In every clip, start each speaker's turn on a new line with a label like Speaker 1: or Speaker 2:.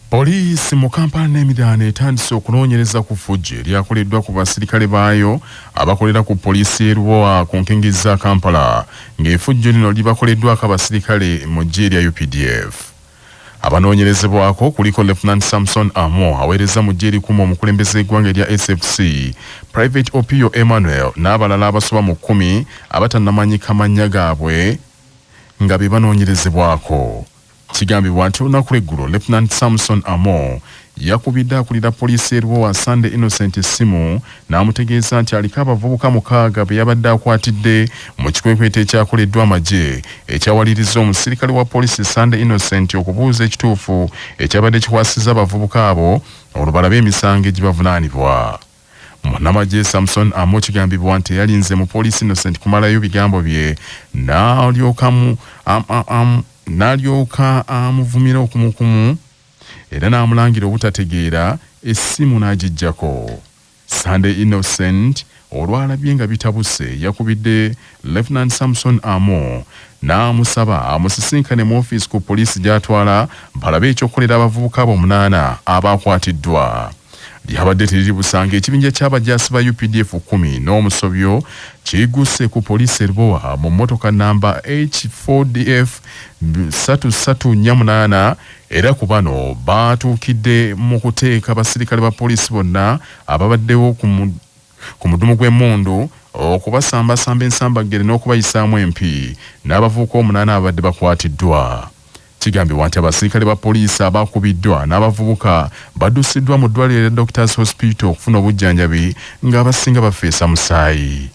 Speaker 1: Poliisi mu Kampala n'emiriraano etandise okunonyereza ku ffujjo eryakoleddwa ku basirikale baayo abakolera ku poliisi y'Erwowa ku nkengi za Kampala ng'effujjo lino libakoleddwako abasirikale mu ggye lya UPDF. Abanoonyerezebwako kuliko Lieutenant Samson Amo aweereza mu ggye erikuuma omukulembeze eggwanga erya SFC, Private Opio Emmanuel n'abalala abasoba mu 10 abatannamanyika mannya gaabwe nga be banoonyerezebwako. Kigambibwa nti olunaku lw'eggulo Lieutenant Samson Amo yakubidde akulira poliisi y'Erwowa Sunday Innocent essimu n'amutegeeza nti aliko abavubuka 6 be yabadde akwatidde mu kikwekweto ekyakoleddwa amagye ekyawaliriza omusirikale wa poliisi Sunday Innocent okubuuza ekituufu ekyabadde kikwasizza abavubuka abo olwo balabe emisango egibavunaanibwa. Munnamagye Samson Amo kigambibwa nti yalinze mu poliisi Innocent kumalayo bigambo bye n'alyoka amuvumira okumukumu era n'amulangira obutategeera essimu n'agijjako. Sunday Innocent olwalabye nga bitabuse yakubidde Lieutenant Samson Amo n'amusaba amusisinkane mu ofiisi ku poliisi gy'atwala balabe ekyokolera abavubuka abo 8 abaakwatiddwa. Lyabadde teriri busanga ekibinja ky'abajaasi ba UPDF 10 n'omusobyo kigusse ku poliisi Erwowa mu mmotoka namba H4DF 3348 era ku bano baatuukidde mu kuteeka abasirikale ba poliisi bonna ababaddewo ku mudumu gw'emmundu okubasambasamba ensambagere n'okubayisaamu empi n'abavubuka 8 abadde bakwatiddwa. Kigambibwa nti abasirikale ba poliisi abakubiddwa n'abavubuka baddusiddwa mu ddwaliro lya Doctors Hospital okufuna obujjanjabi ng'abasinga bafeesa musaayi.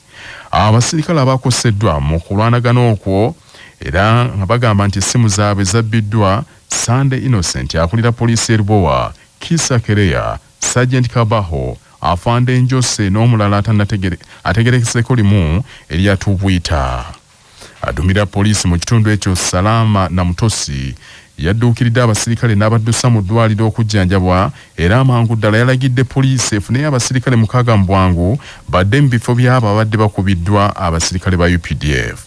Speaker 1: Abasirikale abakoseddwa mu kulwanagana okwo era nga bagamba nti essimu zaabwe zabbiddwa Sunday Innocent akulira poliisi y'Erwowa, Kisa Kereya, Sergeant Kabaho, Afande Njose n'omulala ategerekeseko limu eryatubwita. Adumira poliisi mu kitundu ekyo Salama na Mutosi yadduukiridde abasirikale n'abaddusa mu ddwaliro okujjanjabwa era amangu ddala yalagidde poliisi efuneyo abasirikale 6 mu bwangu badde mu bifo by'abo abadde bakubiddwa abasirikale ba UPDF.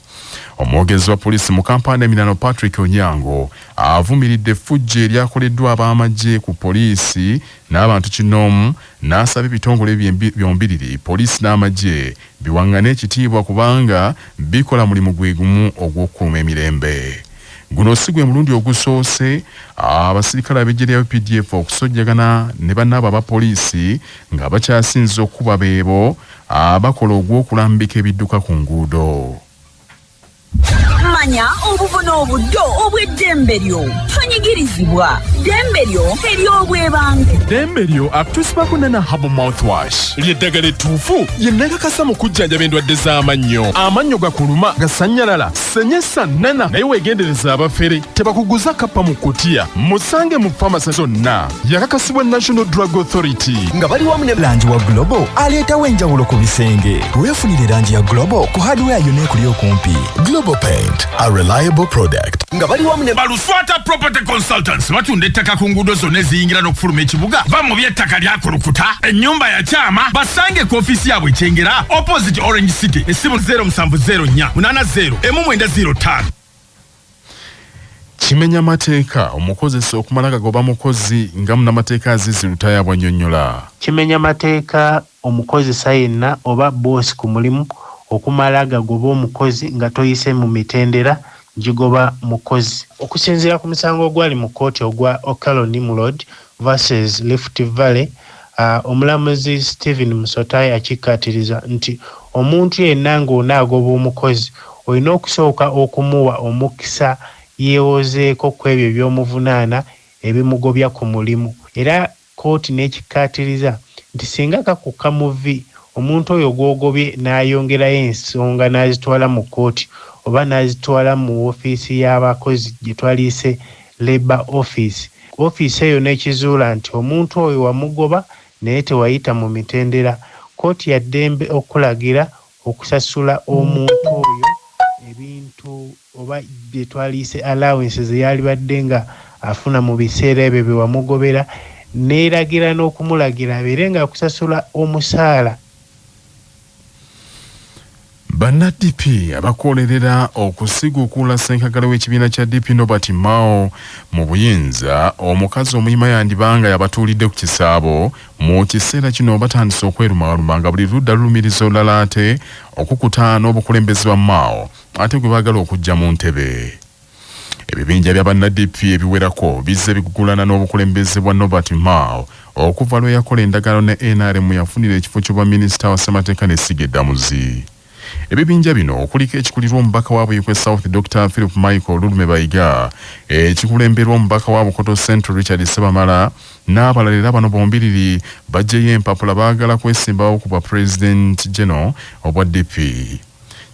Speaker 1: Omwogezi wa poliisi mu Kampala n'emiriraano Patrick Onyango avumiridde effujjo eryakoleddwa ab'amagye ku poliisi n'abantu kinoomu n'asaba ebitongole byombiriri poliisi n'amagye biwangane ekitiibwa kubanga bikola mulimu gwe gumu ogw'okukuuma emirembe. Guno si gwe mulundi ogusoose abasirikale ab'eggye lya UPDF okusojjagana ne bannaabo aba poliisi nga bakyasinze okuba beebo abakola ogw'okulambika ebidduka ku nguudo.
Speaker 2: Manya obuvuna obuddo obw'eddembe lyo tonyigirizibwa ddembe lyo ery'obwebange.
Speaker 3: Ddembe lyo akutusibako nana habo mouthwash ly'eddagala ettuufu lyennakakasa mu kujjanjaba endwadde z'amannyo. Amannyo gakuluma gasannyalala senyesa nana naye weegendereza abafere tebakuguza kappa mu kutiya musange mu famasi zonna. Yakakasibwa National Drug Authority
Speaker 4: nga bali wamu ne langi wa Global aleetawo enjawulo ku bisenge. Weefunire langi ya Global ku hardware yonna ekuli okumpi. Global Paint, a reliable product.
Speaker 5: Nga bali wamu ne Baluswata Property Consultants batunda ettaka ku nguudo zonna eziyingira n'okufuluma ekibuga. Va mu by'ettaka lyakulukuta ennyumba ya kyama basange ku ofiisi yaabwe Kyengera opposite Orange City essimu 0704 80 1905.
Speaker 1: Kimenya mateeka omukozesa okumala gagoba mukozi nga munnamateeka Azizi Lutaya bw'annyonnyola.
Speaker 6: Kimenya mateeka omukozesa yenna oba boss ku mulimu okumala gagoba omukozi nga toyise mu mitendera gigoba mukozi. Okusinziira ku musango ogwali mu kkooti ogwa Okalo Nimrod versus Rift Valley, omulamuzi Stephen Musotai akikkaatiriza nti omuntu yenna ng'onaagoba omukozi olina okusooka okumuwa omukisa yeewozeeko ku ebyo by'omuvunaana ebimugobya ku mulimu. Era kkooti n'ekikkaatiriza nti singa kakukka muvi omuntu oyo gw'ogobye n'ayongerayo ensonga n'azitwala mu kkooti oba n'azitwala mu ofiisi y'abakozi gye twaliise Labour Office, ofiisi eyo n'ekizuula nti omuntu oyo wamugoba naye tewayita mu mitendera, kkooti ya ddembe okulagira okusasula omuntu oyo ebintu oba bye twaliise allowances eyali badde nga afuna mu biseera ebyo bye wamugobera, n'eragira n'okumulagira abeere nga akusasula omusaala.
Speaker 1: Banna DP abakolerera okusigukula ssenkagala w'ekibiina kya DP Nobert Mao mu buyinza omukazi omuyima yandibanga yabatuulidde ku kisaabo mu kiseera kino batandise okwerumaluma nga buli ludda lulumiriza olulala ate okukuta n'obukulembeze bwa Mao ate gwe baagala okujja mu ntebe. Ebibinja bya banna DP ebiwerako bizze bigugulana n'obukulembeze bwa Nobert Mao okuva lwe yakola endagaano ne NRM yafunira ekifo ky'obwa minisita wa ssemateeka n'essiga eddamuzi. Ebibinja bino kuliko ekikulirwa omubaka wa Buyikwe South Dr. Philip Michael Lulume Bayiga, ekikulemberwa omubaka wa Bukoto Central Richard Sebamala n'abalalira bano bombiriri bajjeyo empapula baagala kwesimbawo ku bwa President General obwa DP.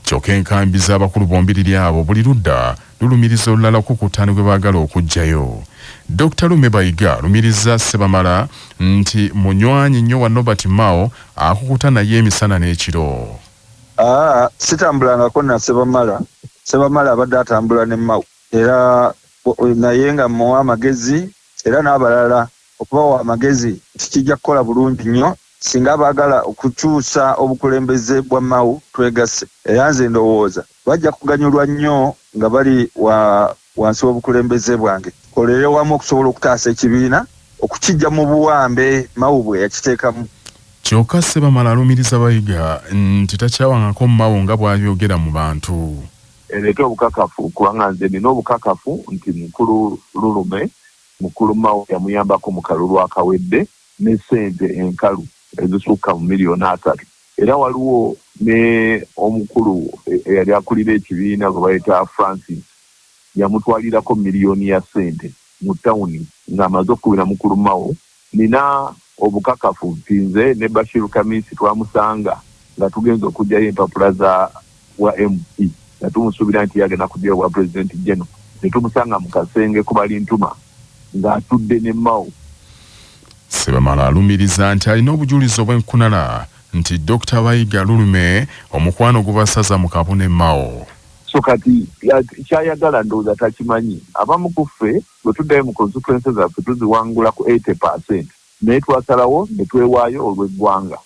Speaker 1: Kyokka enkambi z'abakulu bombiriri abo buli ludda lulumiriza olulala okukutana gwe baagala okujjayo. Dr. Lulume Bayiga lumiriza Sebamala nti munywanyi nnyo wa Nobert Mao akukuta naye emisana n'ekiro.
Speaker 7: Sitambulangako na Sebamala abadde atambula ne Mao era naye nga muwa amagezi era n'abalala okubawa amagezi kijja kukola bulungi nnyo singa baagala okukyusa obukulembeze bwa Mao twegasse era nze ndowooza bajja kuganyulwa nnyo nga bali wansi w'obukulembeze bwange kolere wamu okusobola okutaasa ekibiina okukijja mu buwambe Mao bwe yakiteekamu.
Speaker 1: Kyokka Sebamala alumiriza Bayiga nti takyawangako Mao nga bw'abyogera mu bantu.
Speaker 8: Ereeta obukakafu kubanga nze nina obukakafu nti mukulu Lulume mukulu Mao yamuyambako mu kalulu akawedde ne ssente enkalu ezisukka mu miliyoni 3. Era waliwo ne omukulu eyali akulira ekibiina gwe bayita Francis yamutwalirako miliyoni ya ssente mu tawuni ng'amaze okukubira mukulu Mao. Nina obukakafu nti nze ne Bashir Kamisi twamusanga nga tugenza okujjayo empapula za wa MP nga tumusuubira nti yagenda kujjayo bwa President General ne tumusanga mu kasenge ku balintuma ng'atudde ne Mao.
Speaker 1: Sebamala alumiriza nti alina obujulizi obw'enkunala nti Dr. Bayiga Lulume omukwano gubasaza mu kabune Mao.
Speaker 8: So kati kyayagala ndowooza takimanyi. Abamu ku ffe bwe tuddayo mu constituencies zaffe tuziwangula ku 80%. Naye twasalawo ne twewaayo olw'eggwanga.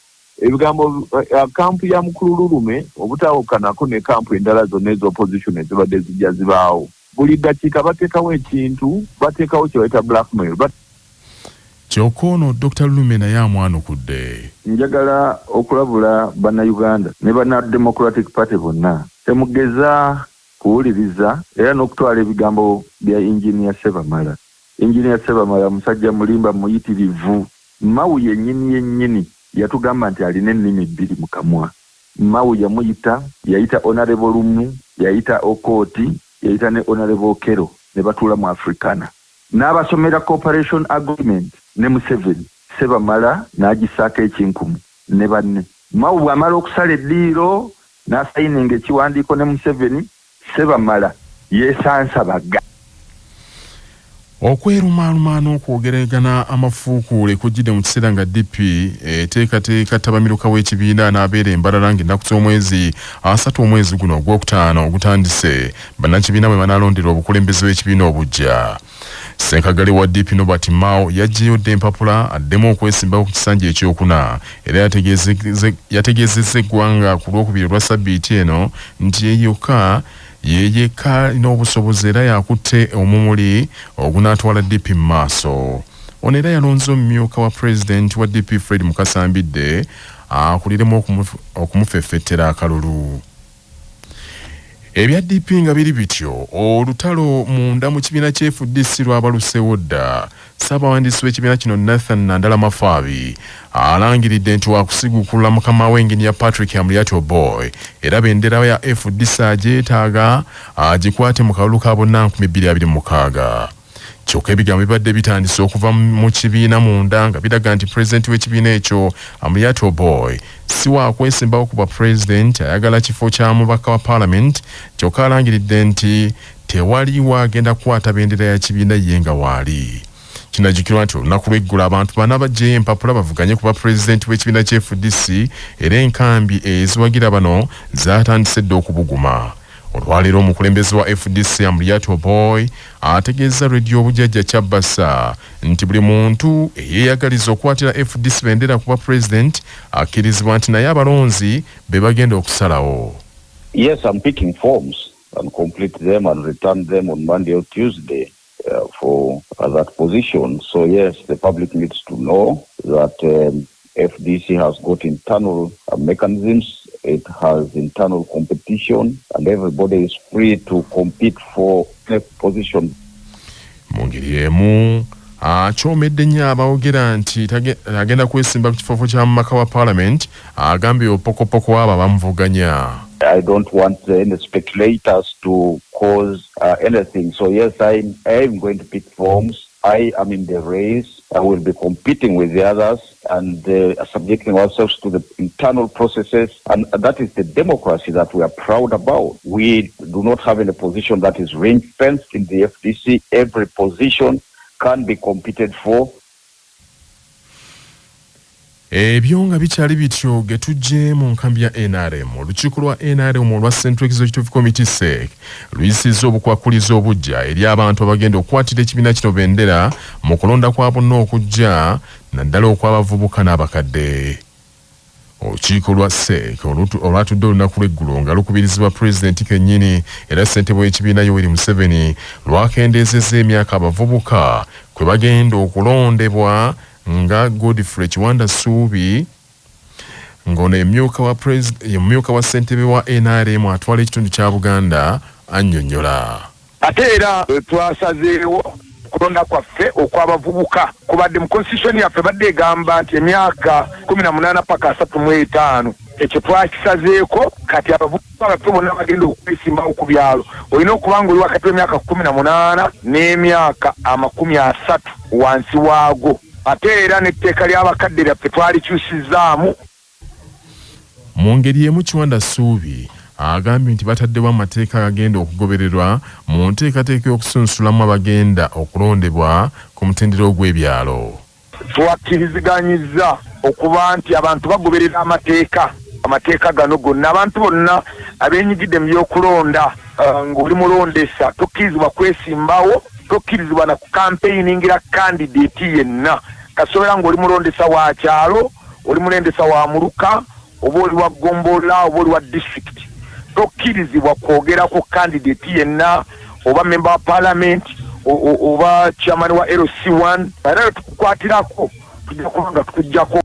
Speaker 8: Ebigambo kampu ya mukulu Lulume obutaawukanako ne kampu endala zonna ez'opposition ezibadde zijja zibaawo. Buli ddakiika bateekawo ekintu, bateekawo kye bayita blackmail.
Speaker 1: Kyokka ono Dr. Lulume naye amwanukudde.
Speaker 7: Njagala okulabula bannayuganda ne banna Democratic Party bonna temugeza kuwuliriza era n'okutwala ebigambo bya Engineer Sebamala. Engineer Sebamala musajja mulimba muyitirivu. Mao yennyini yatugamba nti alina ennimi 2 mu kamwa. Mao yayita Honorable Lumu, yayita Okoti, yayita ne Honorable Kero ne batuula mu Africana. N'abasomera cooperation agreement ne Museveni. Sebamala n'agisaako ekinkumu ne banne. Mao bw'amala okusala eddiiro n'asayininga ekiwandiiko ne Museveni, Sebamala yeesansa baga.
Speaker 1: Okwerumaaluma n'okwogeragana amafuukuule kujjidde mu kiseera nga DP eteekateeka tabamiruka w'ekibiina n'abeera embalala ng'ennaku z'omwezi 3 omwezi guno ogwokutaano ogutandise bannakibiina bwe banaalondera obukulembeze bw'ekibiina obujja. Ssenkagale wa DP Nobert Mao yaggyeyo dda empapula addemu okwesimbawo ku kisanja ekyokuna era yategeezezza eggwanga ku lwokubiri olwa ssabbiiti eno nti yeyekka n'obusobozi era yakutte omumuli ogunaatwala DP mu maaso. Ono era yalonze omumyuka wa President wa DP Fred Mukasambidde akuliremu okumufeffettera akalulu. Ebya DP nga biri bityo olutalo munda mu kibiina kya FDC lwabalusewo dda. Ssaabawandiisi w'ekibiina kino Nathan Nandala Mafaabi alangiridde nti waakusigukula mukama w'Engineer Patrick Amuriato Boy era bendera ya FDC agyetaaga agikwate mu kalulu ka bonna 2026. Kyokka ebigambo bibadde bitandise okuva mu kibiina munda nga biraga nti President w'ekibiina ekyo Amuriato Boy si waakwesimbawo ku bwa President ayagala kifo kya mubaka wa Parliament. Kyokka alangiridde nti tewali waagenda kukwata bendera ya kibiina ye nga waali. Kinajjukirwa nti olunaku lw'eggulu abantu bana bajjeyo empapula bavuganye ku bwa President w'ekibiina kya FDC era enkambi eziwagira bano zaatandise dda okubuguma. Olwaleero omukulembeze wa FDC Amuriato Boy ategeeza Radio Obujjajja Kyabasa nti buli muntu eyeeyagaliza okukwatira FDC bendera ku bwa President akkirizibwa nti naye abalonzi be bagenda okusalawo.
Speaker 8: Yes, I'm picking forms and complete them and return them on Monday or Tuesday for that position. So yes, the public needs to know that FDC has got internal mechanisms, it has internal competition, and everybody is free to compete for a position.
Speaker 1: Mungeri emu akyomedde nnyo abawogera nti agenda kwesimba ku kifo kya mumaka wa Parliament agambye opokopoko abo bamuvuganya.
Speaker 8: I don't want any speculators to cause anything. So yes, I am going to pick forms. I am in the race. I will be competing with the others and subjecting ourselves to the internal processes. And that is the democracy that we are proud about. We do not have any position that is ring-fenced in the FDC. Every position can be competed for.
Speaker 1: Ebyo nga bikyali bityo getujje mu nkambi ya NRM. Olukiiko lwa NRM olwa Central Executive Committee SEC luyisizza obukwakuliza obujja eri abantu abagenda okukwatira ekibiina kino bendera mu kulonda kwa bonna okujja naddala okw'abavubuka n'abakadde. Olukiiko lwa SEC olwatudde olunaku lw'eggulo nga lukubirizibwa Pulezidenti kennyini era ssentebe w'ekibiina Yoweri Museveni lwakendeezezza emyaka abavubuka kwe bagenda okulondebwa nga Godfrey Kiwanda Suubi ng'ono emyuka wa ssentebe wa NRM atwala ekitundu kya Buganda annyonnyola.
Speaker 9: Ate era twasazeewo kulonda kwaffe okw'abavubuka kubadde mu constitution yaffe badde egamba nti emyaka 18 paka 35 ekyo twakisazeeko kati abavubuka baffe bonna bagenda okwesimbawo ku byalo olina okuba nga oli wakati w'emyaka 18 n'emyaka 30 wansi waago. Ate era n'etteeka ly'abakadde lyaffe twalikyusizaamu.
Speaker 1: Mu ngeri emu Kiwanda Suubi agambye nti bataddewo amateeka agenda okugobererwa mu nteekateeka y'okusunsulamu abagenda okulondebwa ku mutendera ogw'ebyalo.
Speaker 9: Twakkiriziganyizza okuba nti abantu bagoberera amateeka gano gonna. Abantu bonna abeenyigidde mu by'okulonda ng'oli mulondesa tokkirizibwa kwesimbawo, tokkirizibwa na kukampeyingira candidate yenna. Kasobera ng'oli mulondesa wa kyalo, oli mulondesa wa muluka, oba oli wa Gombola, oba oli wa district. Tokkirizibwa kwogera ku candidate yenna oba member wa parliament oba chairman wa LC1. Era tukukwatirako tujja kubanga tukujjako.